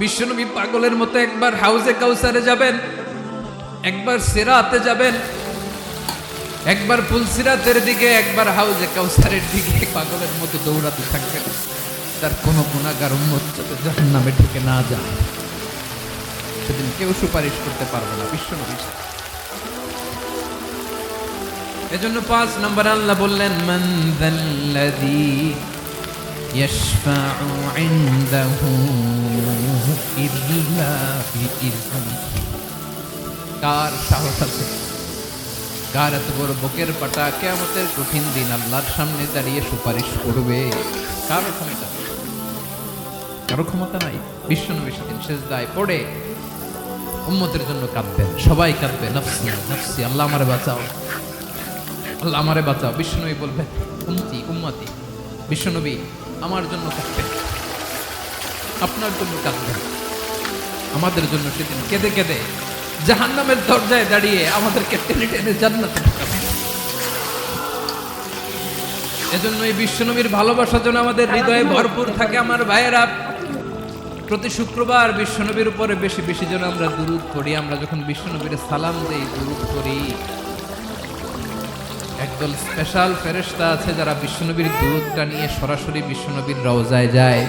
বিশ্বনবী পাগলের মতো একবার হাউজে কাউসারে যাবেন, একবার সিরাতে যাবেন, একবার ফুলসিরাতের দিকে, একবার হাউজে কাউসারের দিকে পাগলের মতো দৌড়াতে থাকবেন। তার কোনো গুনাহগার উম্মত যাতে জাহান্নামে ঢুকে না যায়, সেদিন কেউ সুপারিশ করতে পারবে না বিশ্বনবী। এজন্য 5 নম্বর আল্লাহ বললেন, মান যাল্লাযী ইয়াশফাউ ইনদাহু ইল্লা বিইযনিহি। কার সাহস আছে, কার এত বড় বুকের পাটা কিয়ামতের কঠিন দিন আল্লাহর সামনে দাঁড়িয়ে সুপারিশ করবে? কারো ক্ষমতা নেই, কারো ক্ষমতা নাই। বিশ্বনবী সেদিন সেজদায় পড়ে উম্মতের জন্য কাঁদবেন, সবাই কাঁদবে, নফসি নফসি, আল্লাহ আমারে বাঁচাও, আল্লাহ আমারে বাঁচাও। বিশ্বনবী বলবেন, উম্মতি উম্মতি। বিশ্বনবী আমার জন্য কাঁদবেন, আপনার জন্য কাঁদবেন, আমাদের জন্য সেদিন কেঁদে কেঁদে জাহান্নামের দরজায় দাঁড়িয়ে আমাদেরকে টেনে টেনে জান্নাতে ঢোকাবেন। এজন্য এই বিশ্বনবীর ভালোবাসা যেন আমাদের হৃদয়ে ভরপুর থাকে। আমার ভাইয়েরা, প্রতি শুক্রবার বিশ্বনবীর উপরে বেশি বেশি যেন আমরা দুরূদ পড়ি। আমরা যখন বিশ্বনবীর সালাম দেই, দুরূদ পড়ি, একদল স্পেশাল ফেরেশতা আছে যারা বিশ্বনবীর দুরূদটা নিয়ে সরাসরি বিশ্বনবীর রওজায় যায়।